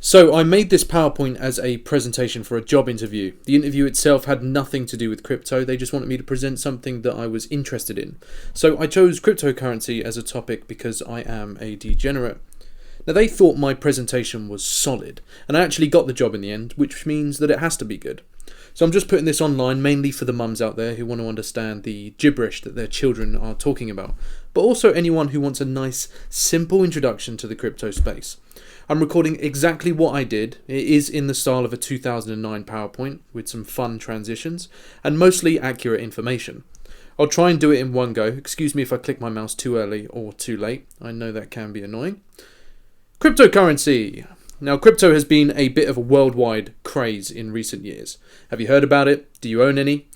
So I made this PowerPoint as a presentation for a job interview. The interview itself had nothing to do with crypto, they just wanted me to present something that I was interested in. So I chose cryptocurrency as a topic because I am a degenerate. Now they thought my presentation was solid, and I actually got the job in the end, which means that it has to be good. So I'm just putting this online mainly for the mums out there who want to understand the gibberish that their children are talking about, but also anyone who wants a nice, simple introduction to the crypto space. I'm recording exactly what I did. It is in the style of a 2009 PowerPoint with some fun transitions and mostly accurate information. I'll try and do it in one go. Excuse me if I click my mouse too early or too late. I know that can be annoying. Cryptocurrency. Now, crypto has been a bit of a worldwide craze in recent years. Have you heard about it? Do you own any?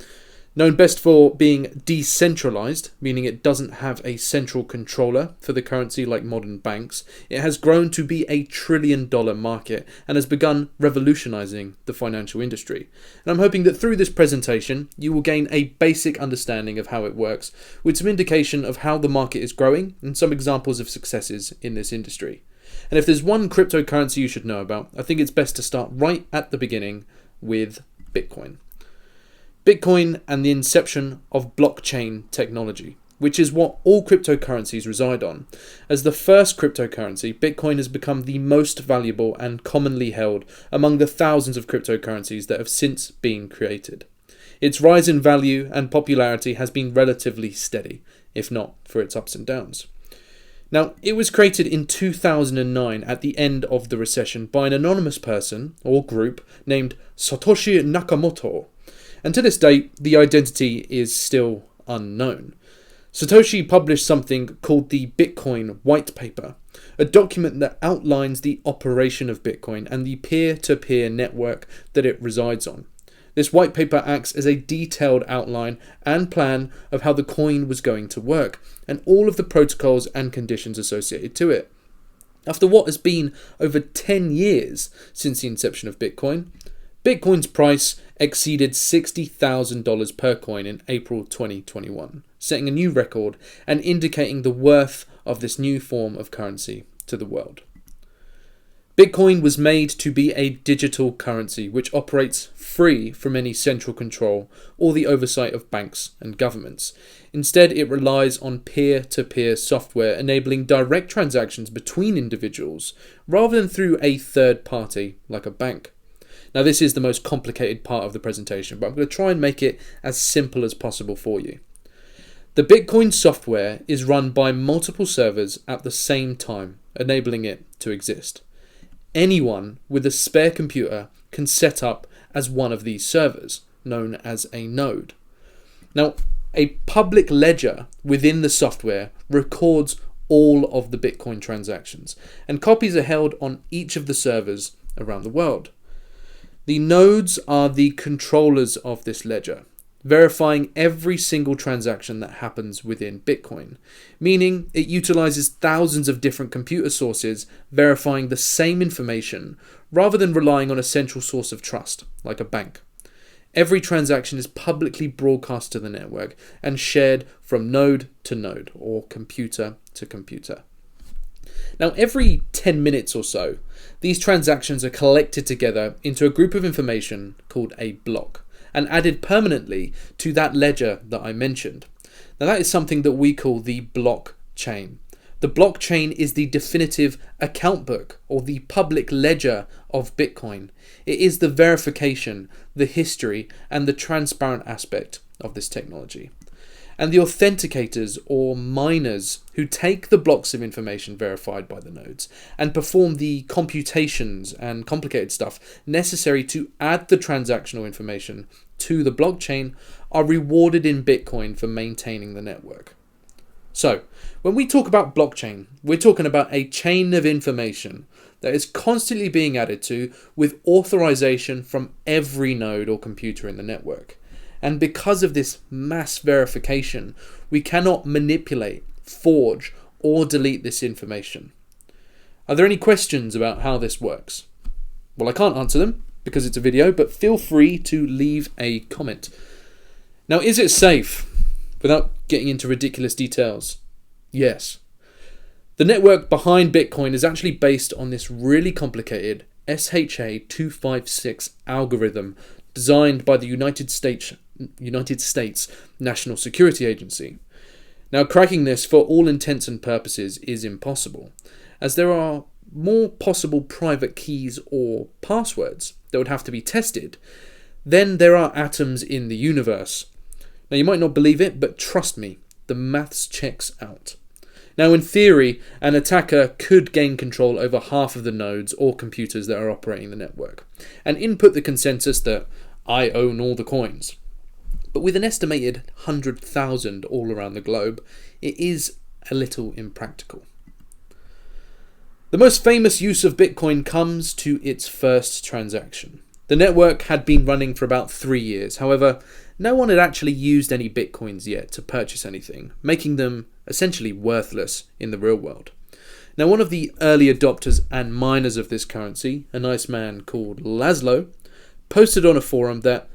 Known best for being decentralized, meaning it doesn't have a central controller for the currency like modern banks, it has grown to be a $1 trillion market and has begun revolutionizing the financial industry. And I'm hoping that through this presentation, you will gain a basic understanding of how it works, with some indication of how the market is growing and some examples of successes in this industry. And if there's one cryptocurrency you should know about, I think it's best to start right at the beginning with Bitcoin. Bitcoin and the inception of blockchain technology, which is what all cryptocurrencies reside on. As the first cryptocurrency, Bitcoin has become the most valuable and commonly held among the thousands of cryptocurrencies that have since been created. Its rise in value and popularity has been relatively steady, if not for its ups and downs. Now, it was created in 2009 at the end of the recession by an anonymous person or group named Satoshi Nakamoto. And to this date, the identity is still unknown. Satoshi published something called the Bitcoin White Paper, a document that outlines the operation of Bitcoin and the peer-to-peer network that it resides on. This white paper acts as a detailed outline and plan of how the coin was going to work, and all of the protocols and conditions associated to it. After what has been over 10 years since the inception of Bitcoin, Bitcoin's price exceeded $60,000 per coin in April 2021, setting a new record and indicating the worth of this new form of currency to the world. Bitcoin was made to be a digital currency which operates free from any central control or the oversight of banks and governments. Instead, it relies on peer-to-peer software enabling direct transactions between individuals rather than through a third party like a bank. Now, this is the most complicated part of the presentation, but I'm going to try and make it as simple as possible for you. The Bitcoin software is run by multiple servers at the same time, enabling it to exist. Anyone with a spare computer can set up as one of these servers, known as a node. Now, a public ledger within the software records all of the Bitcoin transactions, and copies are held on each of the servers around the world. The nodes are the controllers of this ledger, verifying every single transaction that happens within Bitcoin, meaning it utilizes thousands of different computer sources verifying the same information rather than relying on a central source of trust, like a bank. Every transaction is publicly broadcast to the network and shared from node to node or computer to computer. Now, every 10 minutes or so, these transactions are collected together into a group of information called a block and added permanently to that ledger that I mentioned. Now, that is something that we call the blockchain. The blockchain is the definitive account book or the public ledger of Bitcoin. It is the verification, the history, and the transparent aspect of this technology. And the authenticators or miners who take the blocks of information verified by the nodes and perform the computations and complicated stuff necessary to add the transactional information to the blockchain are rewarded in Bitcoin for maintaining the network. So, when we talk about blockchain, we're talking about a chain of information that is constantly being added to with authorization from every node or computer in the network. And because of this mass verification, we cannot manipulate, forge, or delete this information. Are there any questions about how this works? Well, I can't answer them because it's a video, but feel free to leave a comment. Now, is it safe? Without getting into ridiculous details, yes. The network behind Bitcoin is actually based on this really complicated SHA-256 algorithm designed by the United States National Security Agency. Now, cracking this for all intents and purposes is impossible, as there are more possible private keys or passwords that would have to be tested than there are atoms in the universe. Now, you might not believe it, but trust me, the maths checks out. Now, in theory, an attacker could gain control over half of the nodes or computers that are operating the network, and input the consensus that I own all the coins. But with an estimated 100,000 all around the globe, it is a little impractical. The most famous use of Bitcoin comes to its first transaction. The network had been running for about 3 years. However, no one had actually used any Bitcoins yet to purchase anything, making them essentially worthless in the real world. Now, one of the early adopters and miners of this currency, a nice man called Laszlo, posted on a forum that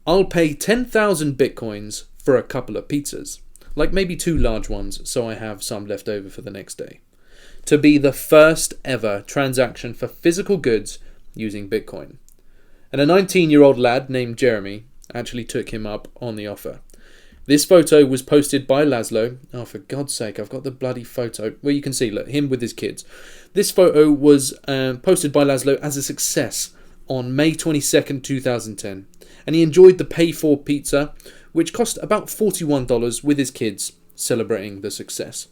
I'll pay 10,000 Bitcoins for a couple of pizzas, like maybe 2 large ones so I have some left over for the next day, to be the first ever transaction for physical goods using Bitcoin. And a 19-year-old lad named Jeremy actually took him up on the offer. This photo was posted by Laszlo. Oh, for God's sake, I've got the bloody photo where you can see, look, him with his kids. This photo was posted by Laszlo as a success on May 22nd, 2010. And he enjoyed the pay-for pizza, which cost about $41 with his kids, celebrating the success.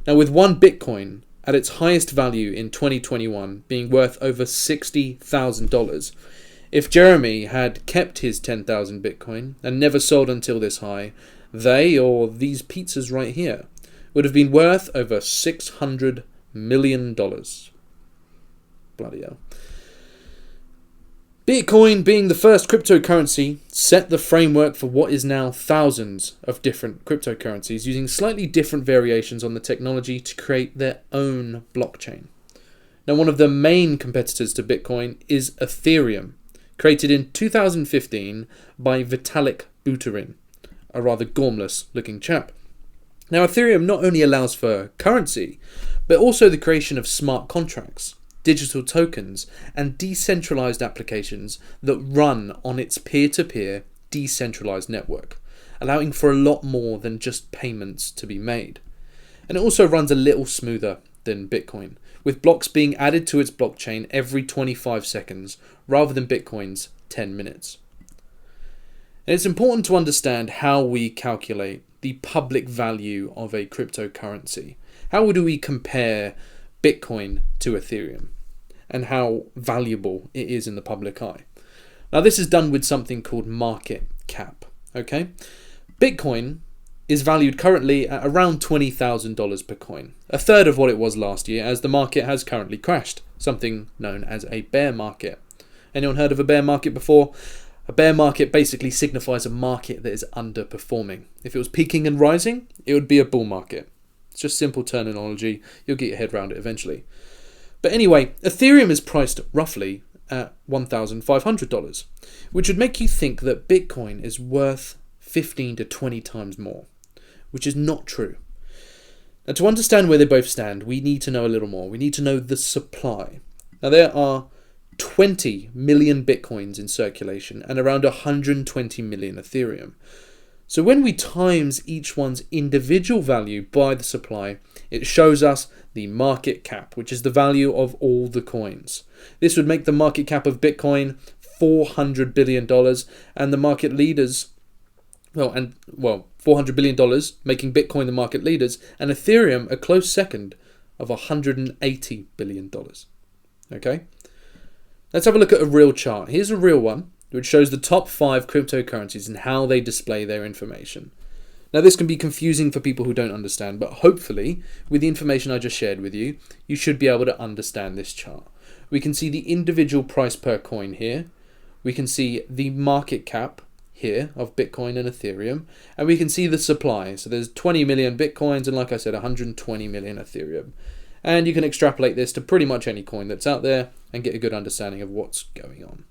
Now, with one Bitcoin at its highest value in 2021 being worth over $60,000, if Jeremy had kept his 10,000 Bitcoin and never sold until this high, they, or these pizzas right here, would have been worth over $600 million. Bloody hell. Bitcoin, being the first cryptocurrency, set the framework for what is now thousands of different cryptocurrencies using slightly different variations on the technology to create their own blockchain. Now, one of the main competitors to Bitcoin is Ethereum, created in 2015 by Vitalik Buterin, a rather gormless looking chap. Now, Ethereum not only allows for currency, but also the creation of smart contracts, digital tokens, and decentralized applications that run on its peer-to-peer decentralized network, allowing for a lot more than just payments to be made. And it also runs a little smoother than Bitcoin, with blocks being added to its blockchain every 25 seconds rather than Bitcoin's 10 minutes. And it's important to understand how we calculate the public value of a cryptocurrency. How do we compare Bitcoin to Ethereum and how valuable it is in the public eye? Now, this is done with something called market cap. Okay, Bitcoin is valued currently at around $20,000 per coin, a third of what it was last year, as the market has currently crashed, something known as a bear market. Anyone heard of a bear market before? A bear market basically signifies a market that is underperforming. If it was peaking and rising, it would be a bull market. It's just simple terminology. You'll get your head around it eventually. But anyway, Ethereum is priced roughly at $1,500, which would make you think that Bitcoin is worth 15 to 20 times more, which is not true. Now, to understand where they both stand, we need to know a little more. We need to know the supply. Now, there are 20 million Bitcoins in circulation and around 120 million Ethereum. So when we times each one's individual value by the supply, it shows us the market cap, which is the value of all the coins. This would make the market cap of Bitcoin $400 billion and the market leaders, $400 billion, making Bitcoin the market leaders, and Ethereum a close second of $180 billion. Okay? Let's have a look at a real chart. Here's a real one, which shows the top 5 cryptocurrencies and how they display their information. Now, this can be confusing for people who don't understand, but hopefully, with the information I just shared with you, you should be able to understand this chart. We can see the individual price per coin here. We can see the market cap here of Bitcoin and Ethereum, and we can see the supply. So there's 20 million Bitcoins and, like I said, 120 million Ethereum. And you can extrapolate this to pretty much any coin that's out there and get a good understanding of what's going on.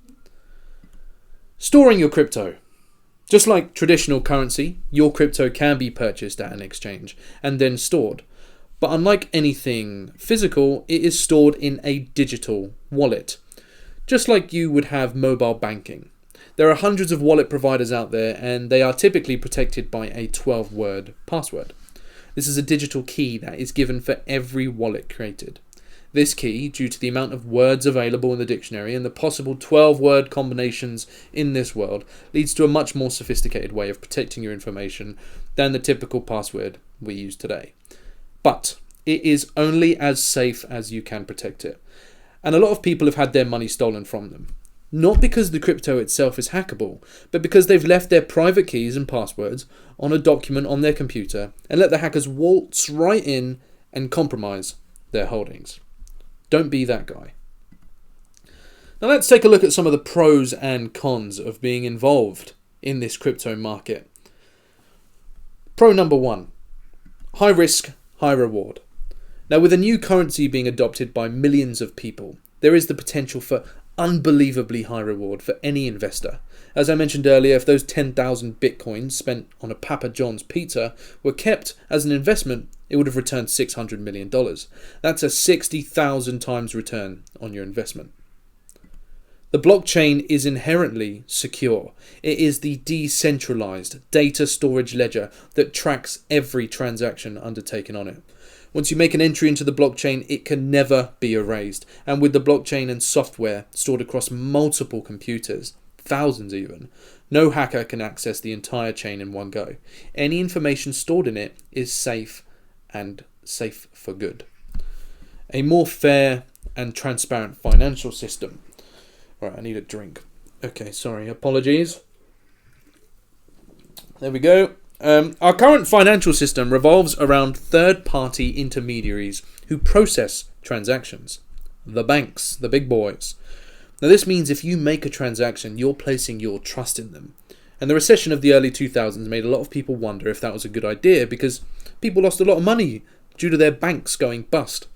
Storing your crypto. Just like traditional currency, your crypto can be purchased at an exchange and then stored. But unlike anything physical, it is stored in a digital wallet. Just like you would have mobile banking. There are hundreds of wallet providers out there, and they are typically protected by a 12-word password. This is a digital key that is given for every wallet created. This key, due to the amount of words available in the dictionary and the possible 12-word combinations in this world, leads to a much more sophisticated way of protecting your information than the typical password we use today. But it is only as safe as you can protect it. And a lot of people have had their money stolen from them. Not because the crypto itself is hackable, but because they've left their private keys and passwords on a document on their computer and let the hackers waltz right in and compromise their holdings. Don't be that guy. Now let's take a look at some of the pros and cons of being involved in this crypto market. Pro number 1, high risk, high reward. Now with a new currency being adopted by millions of people, there is the potential for unbelievably high reward for any investor. As I mentioned earlier, if those 10,000 bitcoins spent on a Papa John's pizza were kept as an investment, it would have returned $600 million. That's a 60,000 times return on your investment. The blockchain is inherently secure. It is the decentralized data storage ledger that tracks every transaction undertaken on it. Once you make an entry into the blockchain, it can never be erased. And with the blockchain and software stored across multiple computers, thousands even, no hacker can access the entire chain in one go. Any information stored in it is safe and safe for good. A more fair and transparent financial system. Right, I need a drink. Okay, sorry, apologies. There we go. Our current financial system revolves around third-party intermediaries who process transactions. The banks, the big boys. Now this means if you make a transaction, you're placing your trust in them. And the recession of the early 2000s made a lot of people wonder if that was a good idea because people lost a lot of money due to their banks going bust.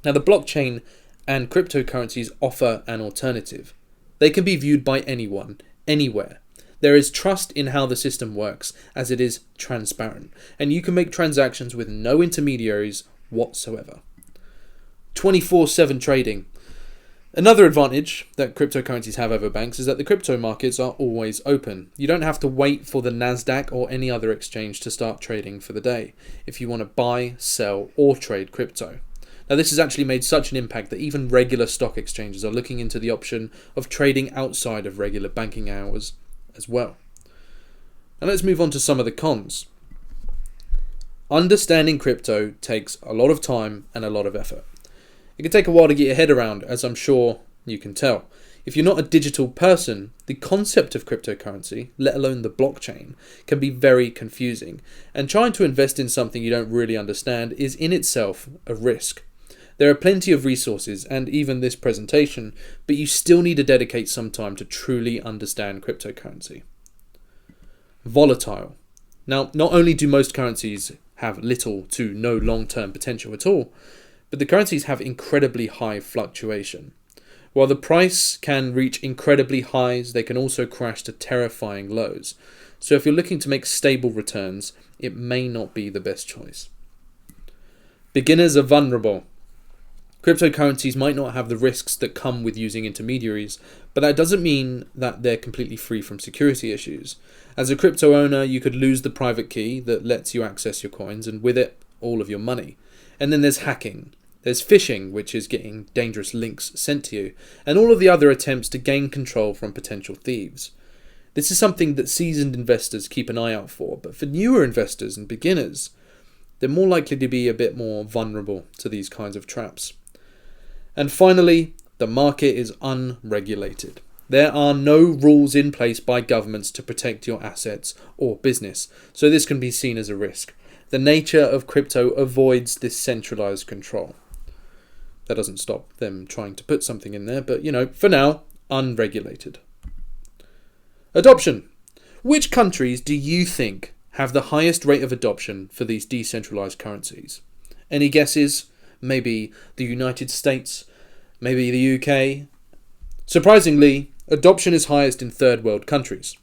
Now the blockchain and cryptocurrencies offer an alternative. They can be viewed by anyone, anywhere. There is trust in how the system works, as it is transparent, and you can make transactions with no intermediaries whatsoever. 24/7 trading. Another advantage that cryptocurrencies have over banks is that the crypto markets are always open. You don't have to wait for the Nasdaq or any other exchange to start trading for the day if you want to buy, sell, or trade crypto. Now this has actually made such an impact that even regular stock exchanges are looking into the option of trading outside of regular banking hours as well. Now let's move on to some of the cons. Understanding crypto takes a lot of time and a lot of effort. It can take a while to get your head around, as I'm sure you can tell. If you're not a digital person, the concept of cryptocurrency, let alone the blockchain, can be very confusing. And trying to invest in something you don't really understand is in itself a risk. There are plenty of resources and even this presentation, but you still need to dedicate some time to truly understand cryptocurrency. Volatile. Now, not only do most currencies have little to no long-term potential at all, but the currencies have incredibly high fluctuation. While the price can reach incredibly highs, they can also crash to terrifying lows. So if you're looking to make stable returns, it may not be the best choice. Beginners are vulnerable. Cryptocurrencies might not have the risks that come with using intermediaries, but that doesn't mean that they're completely free from security issues. As a crypto owner, you could lose the private key that lets you access your coins, and with it, all of your money. And then there's hacking. There's phishing, which is getting dangerous links sent to you, and all of the other attempts to gain control from potential thieves. This is something that seasoned investors keep an eye out for, but for newer investors and beginners, they're more likely to be a bit more vulnerable to these kinds of traps. And finally, the market is unregulated. There are no rules in place by governments to protect your assets or business, so this can be seen as a risk. The nature of crypto avoids this centralized control. That doesn't stop them trying to put something in there, but for now, unregulated. Adoption. Which countries do you think have the highest rate of adoption for these decentralized currencies? Any guesses? Maybe the United States, maybe the UK. Surprisingly, adoption is highest in third world countries.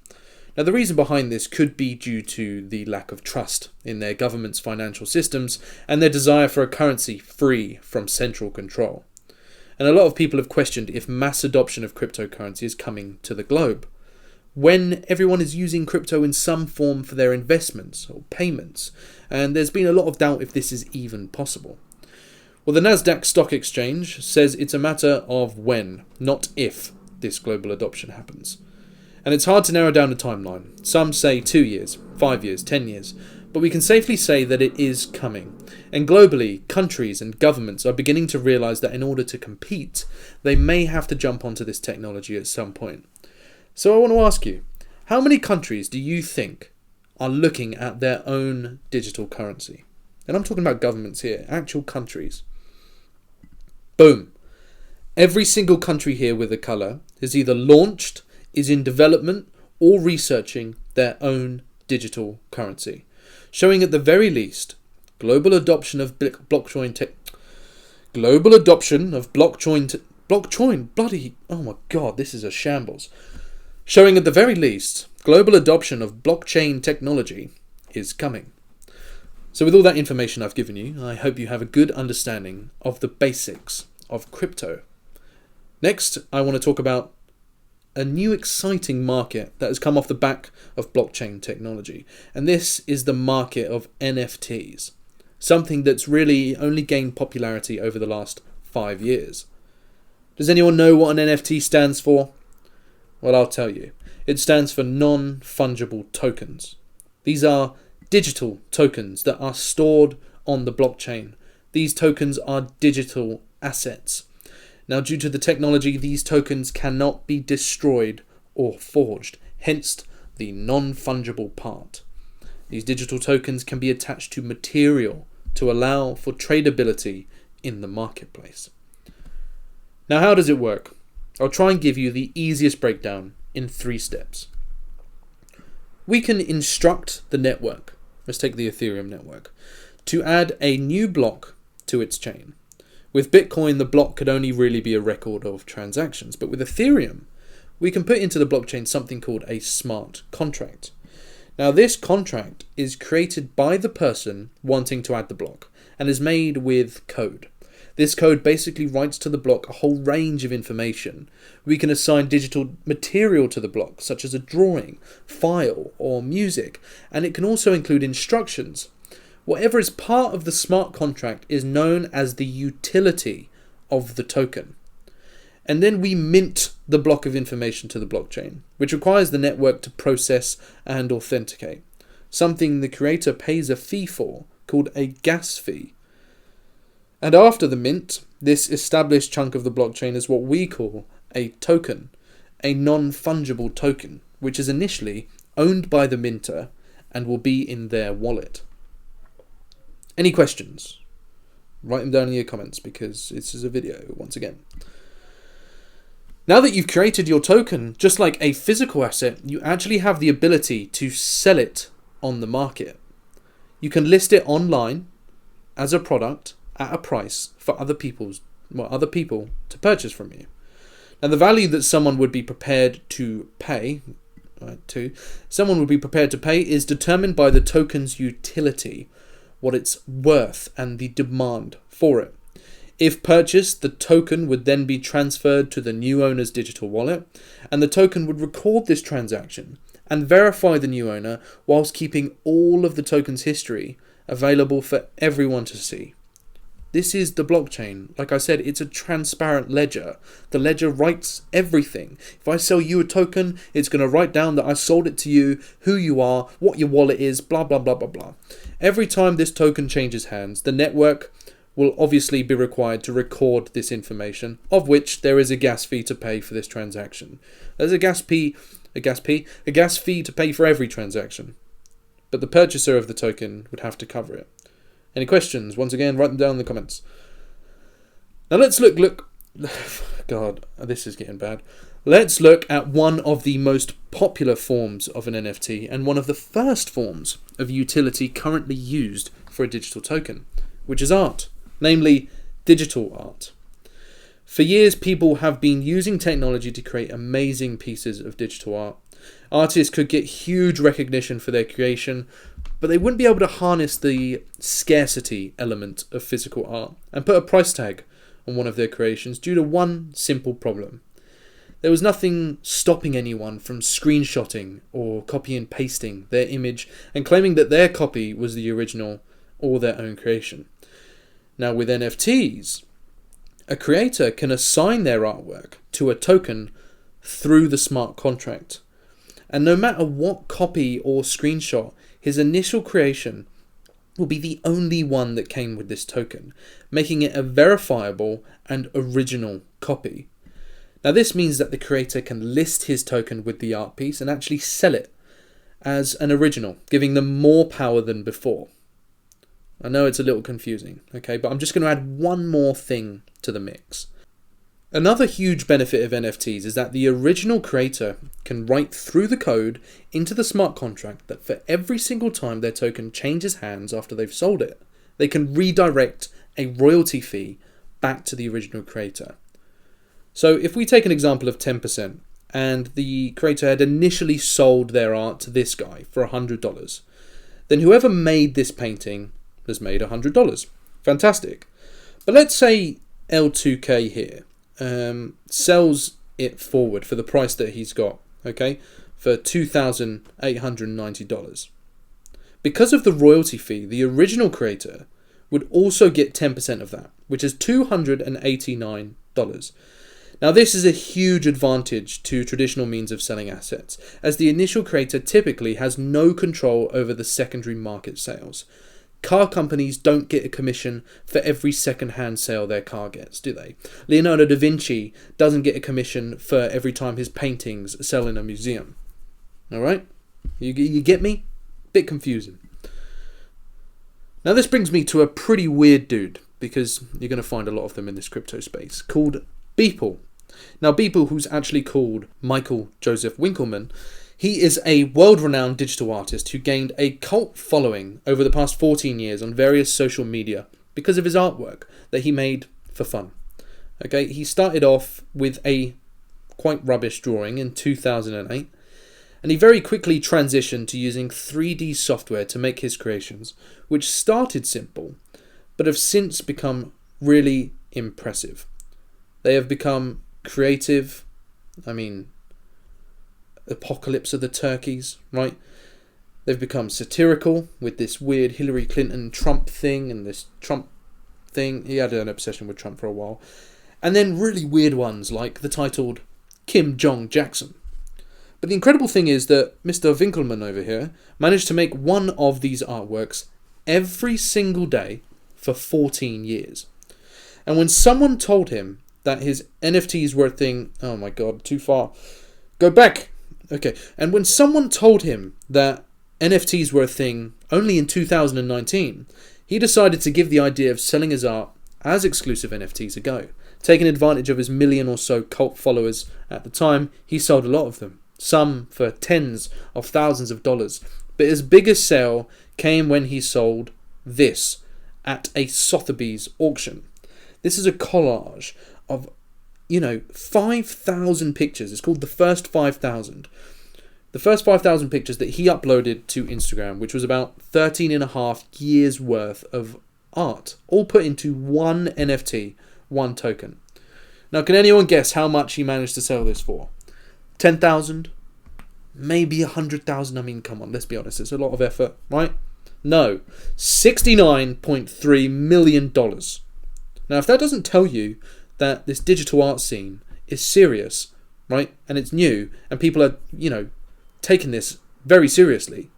Now the reason behind this could be due to the lack of trust in their government's financial systems and their desire for a currency free from central control. And a lot of people have questioned if mass adoption of cryptocurrency is coming to the globe, when everyone is using crypto in some form for their investments or payments, and there's been a lot of doubt if this is even possible. Well, the Nasdaq Stock Exchange says it's a matter of when, not if, this global adoption happens. And it's hard to narrow down a timeline. Some say 2 years, 5 years, 10 years, but we can safely say that it is coming. And globally, countries and governments are beginning to realize that in order to compete, they may have to jump onto this technology at some point. So I want to ask you, how many countries do you think are looking at their own digital currency? And I'm talking about governments here, actual countries. Boom. Every single country here with a colour is either launched, is in development, or researching their own digital currency, showing at the very least global adoption of blockchain. Oh my god, this is a shambles. Showing at the very least global adoption of blockchain technology is coming. So with all that information I've given you, I hope you have a good understanding of the basics of crypto. Next, I want to talk about a new exciting market that has come off the back of blockchain technology. And this is the market of NFTs, something that's really only gained popularity over the last 5 years. Does anyone know what an NFT stands for? Well, I'll tell you. It stands for non-fungible tokens. These are digital tokens that are stored on the blockchain. These tokens are digital assets. Now, due to the technology, these tokens cannot be destroyed or forged, hence the non-fungible part. These digital tokens can be attached to material to allow for tradability in the marketplace. Now, how does it work? I'll try and give you the easiest breakdown in 3 steps. We can instruct the network, let's take the Ethereum network, to add a new block to its chain. With Bitcoin, the block could only really be a record of transactions, but with Ethereum, we can put into the blockchain something called a smart contract. Now, this contract is created by the person wanting to add the block and is made with code. This code basically writes to the block a whole range of information. We can assign digital material to the block, such as a drawing, file, or music, and it can also include instructions. Whatever is part of the smart contract is known as the utility of the token. And then we mint the block of information to the blockchain, which requires the network to process and authenticate, something the creator pays a fee for, called a gas fee. And after the mint, this established chunk of the blockchain is what we call a token, a non-fungible token, which is initially owned by the minter and will be in their wallet. Any questions? Write them down in your comments because this is a video once again. Now that you've created your token, just like a physical asset, you actually have the ability to sell it on the market. You can list it online as a product at a price for other people to purchase from you. Now, the value that someone would be prepared to pay, is determined by the token's utility, what it's worth, and the demand for it. If purchased, the token would then be transferred to the new owner's digital wallet, and the token would record this transaction and verify the new owner whilst keeping all of the token's history available for everyone to see. This is the blockchain. Like I said, it's a transparent ledger. The ledger writes everything. If I sell you a token, it's going to write down that I sold it to you, who you are, what your wallet is, blah, blah, blah, blah, blah. Every time this token changes hands, the network will obviously be required to record this information, of which there is a gas fee to pay for this transaction. There's a gas fee to pay for every transaction. But the purchaser of the token would have to cover it. Any questions? Once again, write them down in the comments. Now let's look. God, this is getting bad. Let's look at one of the most popular forms of an NFT and one of the first forms of utility currently used for a digital token, which is art, namely digital art. For years, people have been using technology to create amazing pieces of digital art. Artists could get huge recognition for their creation, but they wouldn't be able to harness the scarcity element of physical art and put a price tag on one of their creations due to one simple problem. There was nothing stopping anyone from screenshotting or copy and pasting their image and claiming that their copy was the original or their own creation. Now with NFTs, a creator can assign their artwork to a token through the smart contract. And no matter what copy or screenshot, his initial creation will be the only one that came with this token, making it a verifiable and original copy. Now this means that the creator can list his token with the art piece and actually sell it as an original, giving them more power than before. I know it's a little confusing, okay, but I'm just going to add one more thing to the mix. Another huge benefit of NFTs is that the original creator can write through the code into the smart contract that for every single time their token changes hands after they've sold it, they can redirect a royalty fee back to the original creator. So if we take an example of 10% and the creator had initially sold their art to this guy for $100, then whoever made this painting has made $100. Fantastic. But let's say L2K here sells it forward for the price that he's got, okay, for $2,890. Because of the royalty fee, the original creator would also get 10% of that, which is $289. Now this is a huge advantage to traditional means of selling assets, as the initial creator typically has no control over the secondary market sales. Car companies don't get a commission for every second-hand sale their car gets, do they? Leonardo da Vinci doesn't get a commission for every time his paintings sell in a museum. Alright? You get me? Bit confusing. Now this brings me to a pretty weird dude, because you're going to find a lot of them in this crypto space, called Beeple. Now Beeple, who's actually called Michael Joseph Winkelmann, he is a world-renowned digital artist who gained a cult following over the past 14 years on various social media because of his artwork that he made for fun. Okay, he started off with a quite rubbish drawing in 2008, and he very quickly transitioned to using 3D software to make his creations, which started simple, but have since become really impressive. They have become creative, Apocalypse of the Turkeys, right? They've become satirical with this weird Hillary Clinton Trump thing and this Trump thing. He had an obsession with Trump for a while. And then really weird ones like the titled Kim Jong Jackson. But the incredible thing is that Mr. Winkelmann over here managed to make one of these artworks every single day for 14 years. And when someone told him that his NFTs were a thing... Oh my god, too far. Go back! Okay, and when someone told him that NFTs were a thing only in 2019, he decided to give the idea of selling his art as exclusive NFTs a go. Taking advantage of his million or so cult followers at the time, he sold a lot of them, some for tens of thousands of dollars. But his biggest sale came when he sold this at a Sotheby's auction. This is a collage of 5,000 pictures. It's called the first 5,000. The first 5,000 pictures that he uploaded to Instagram, which was about 13 and a half years worth of art, all put into one NFT, one token. Now, can anyone guess how much he managed to sell this for? 10,000? Maybe 100,000? Come on, let's be honest. It's a lot of effort, right? No. $69.3 million. Now, if that doesn't tell you that this digital art scene is serious, right, and it's new, and people are, taking this very seriously,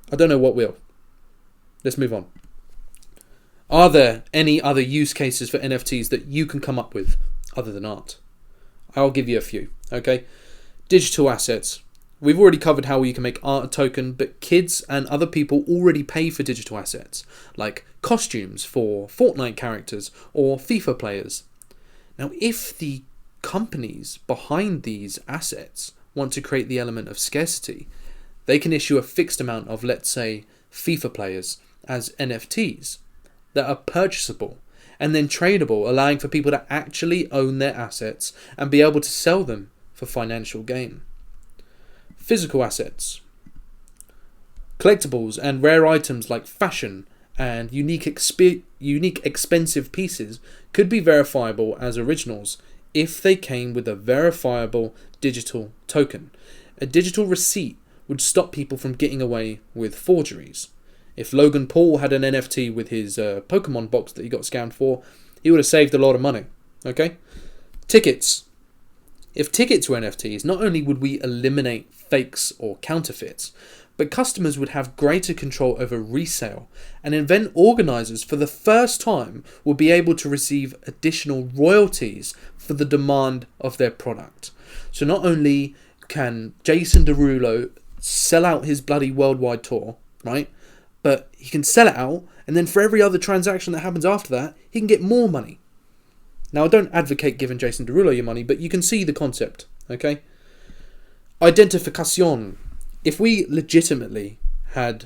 I don't know what will. Let's move on. Are there any other use cases for NFTs that you can come up with other than art? I'll give you a few, okay? Digital assets. We've already covered how you can make art a token, but kids and other people already pay for digital assets, like costumes for Fortnite characters or FIFA players. Now, if the companies behind these assets want to create the element of scarcity, they can issue a fixed amount of, let's say, FIFA players as NFTs that are purchasable and then tradable, allowing for people to actually own their assets and be able to sell them for financial gain. Physical assets. Collectibles and rare items like fashion and unique expensive pieces could be verifiable as originals if they came with a verifiable digital token. A digital receipt would stop people from getting away with forgeries. If Logan Paul had an NFT with his Pokemon box that he got scammed for, he would have saved a lot of money. Okay? Tickets. If tickets were NFTs, not only would we eliminate fakes or counterfeits, but customers would have greater control over resale, and event organisers for the first time will be able to receive additional royalties for the demand of their product. So not only can Jason Derulo sell out his bloody worldwide tour, right? But he can sell it out, and then for every other transaction that happens after that, he can get more money. Now, I don't advocate giving Jason Derulo your money, but you can see the concept, okay? Identification. If we legitimately had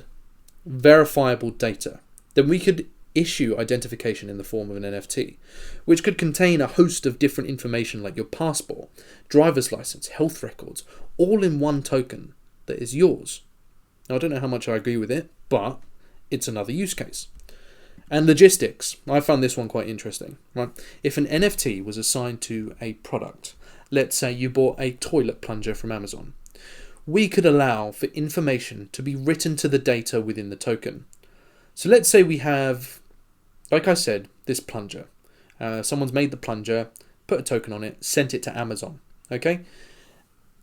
verifiable data, then we could issue identification in the form of an NFT, which could contain a host of different information like your passport, driver's license, health records, all in one token that is yours. Now, I don't know how much I agree with it, but it's another use case. And logistics. I found this one quite interesting. Right? If an NFT was assigned to a product, let's say you bought a toilet plunger from Amazon, we could allow for information to be written to the data within the token. So let's say we have, like I said, this plunger. Someone's made the plunger, put a token on it, sent it to Amazon. Okay?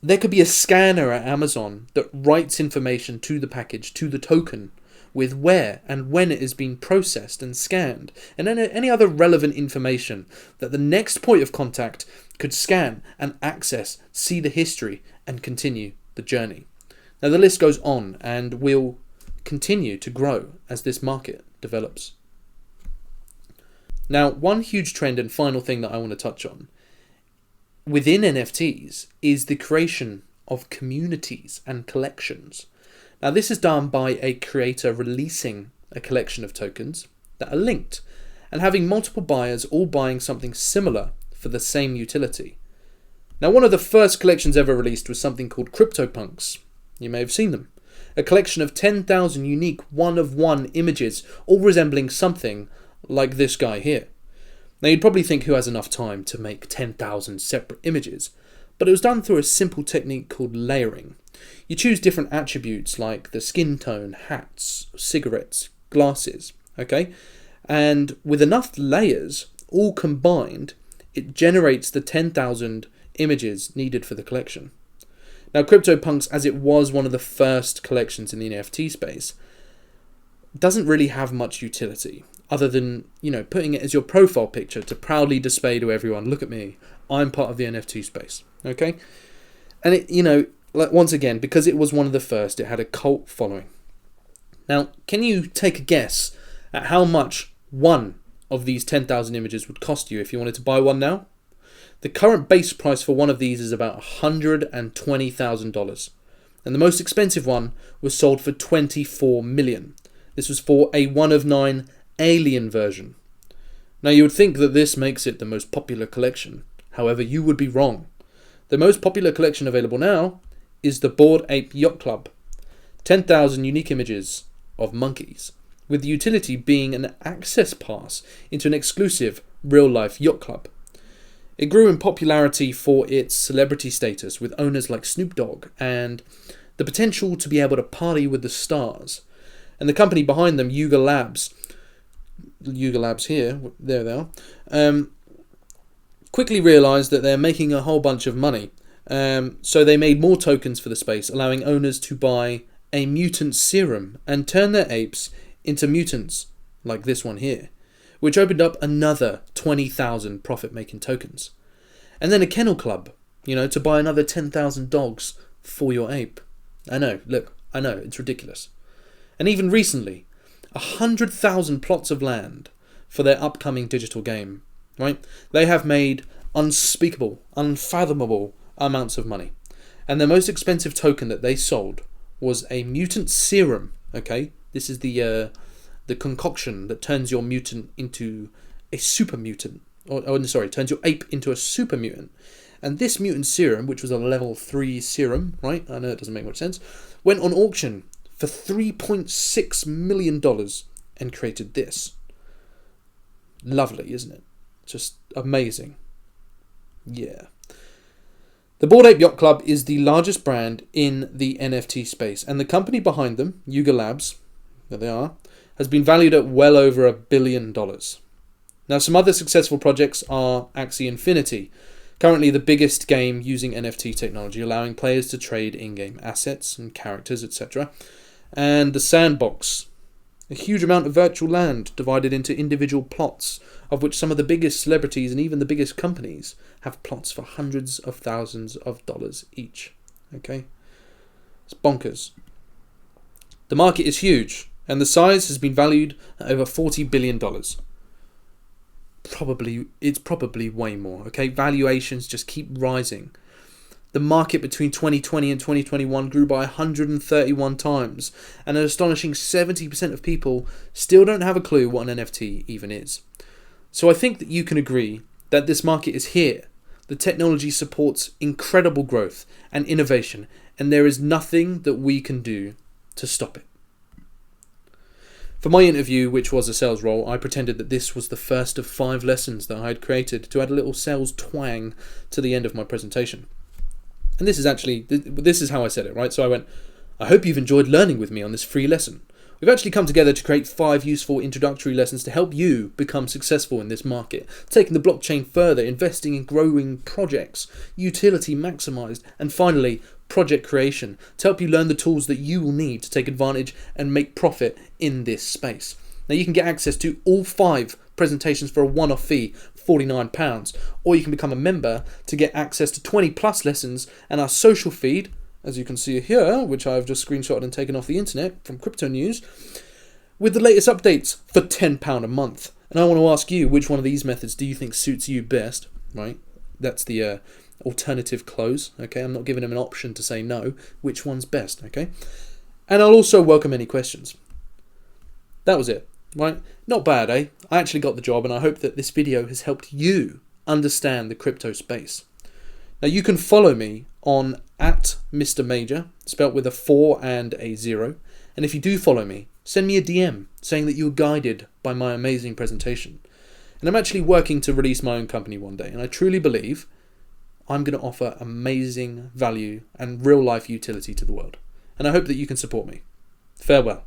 There could be a scanner at Amazon that writes information to the package, to the token, with where and when it has been processed and scanned, and any other relevant information that the next point of contact could scan and access, see the history, and continue the journey. Now the list goes on and will continue to grow as this market develops. Now, one huge trend and final thing that I want to touch on within NFTs is the creation of communities and collections. Now, this is done by a creator releasing a collection of tokens that are linked and having multiple buyers all buying something similar for the same utility. Now, one of the first collections ever released was something called CryptoPunks. You may have seen them. A collection of 10,000 unique one-of-one images, all resembling something like this guy here. Now, you'd probably think, who has enough time to make 10,000 separate images? But it was done through a simple technique called layering. You choose different attributes like the skin tone, hats, cigarettes, glasses, okay? And with enough layers, all combined, it generates the 10,000 images needed for the collection. Now, CryptoPunks, as it was one of the first collections in the NFT space, doesn't really have much utility other than, putting it as your profile picture to proudly display to everyone, look at me, I'm part of the NFT space, okay? And it, once again, because it was one of the first, it had a cult following. Now, can you take a guess at how much one of these 10,000 images would cost you if you wanted to buy one now? The current base price for one of these is about $120,000. And the most expensive one was sold for $24 million. This was for a 1 of 9 alien version. Now, you would think that this makes it the most popular collection. However, you would be wrong. The most popular collection available now is the Bored Ape Yacht Club. 10,000 unique images of monkeys, with the utility being an access pass into an exclusive real-life yacht club. It grew in popularity for its celebrity status with owners like Snoop Dogg and the potential to be able to party with the stars. And the company behind them, Yuga Labs here, there they are, quickly realised that they're making a whole bunch of money. So they made more tokens for the space, allowing owners to buy a mutant serum and turn their apes into mutants, like this one here, which opened up another 20,000 profit-making tokens. And then a kennel club, to buy another 10,000 dogs for your ape. I know, it's ridiculous. And even recently, 100,000 plots of land for their upcoming digital game, right? They have made unspeakable, unfathomable amounts of money. And the most expensive token that they sold was a mutant serum, okay? This is the concoction that turns your mutant into a super mutant. Turns your ape into a super mutant. And this mutant serum, which was a level 3 serum, right? I know it doesn't make much sense, went on auction for $3.6 million and created this. Lovely, isn't it? Just amazing. Yeah. The Bored Ape Yacht Club is the largest brand in the NFT space, and the company behind them, Yuga Labs, there they are, has been valued at well over $1 billion. Now, some other successful projects are Axie Infinity, currently the biggest game using NFT technology, allowing players to trade in-game assets and characters, etc. And the Sandbox, a huge amount of virtual land divided into individual plots, of which some of the biggest celebrities and even the biggest companies have plots for hundreds of thousands of dollars each. Okay? It's bonkers. The market is huge, and the size has been valued at over $40 billion. It's probably way more, okay? Valuations just keep rising. The market between 2020 and 2021 grew by 131 times, and an astonishing 70% of people still don't have a clue what an NFT even is. So I think that you can agree that this market is here. The technology supports incredible growth and innovation, and there is nothing that we can do to stop it. For my interview, which was a sales role, I pretended that this was the first of 5 lessons that I had created to add a little sales twang to the end of my presentation. And this is how I said it, right? So I went, I hope you've enjoyed learning with me on this free lesson. We've actually come together to create 5 useful introductory lessons to help you become successful in this market, taking the blockchain further, investing in growing projects, utility maximized, and finally, project creation to help you learn the tools that you will need to take advantage and make profit in this space. Now you can get access to all 5 presentations for a one-off fee, £49, or you can become a member to get access to 20 plus lessons and our social feed, as you can see here, which I've just screenshotted and taken off the internet from Crypto News, with the latest updates for £10 a month. And I want to ask you, which one of these methods do you think suits you best, right? That's the alternative close, okay? I'm not giving them an option to say no. Which one's best, okay? And I'll also welcome any questions. That was it, right? Not bad, eh? I actually got the job, and I hope that this video has helped you understand the crypto space. Now you can follow me on @MrMajor, spelt with a 4 and a 0. And if you do follow me, send me a DM saying that you were guided by my amazing presentation. And I'm actually working to release my own company one day, and I truly believe I'm going to offer amazing value and real life utility to the world. And I hope that you can support me. Farewell.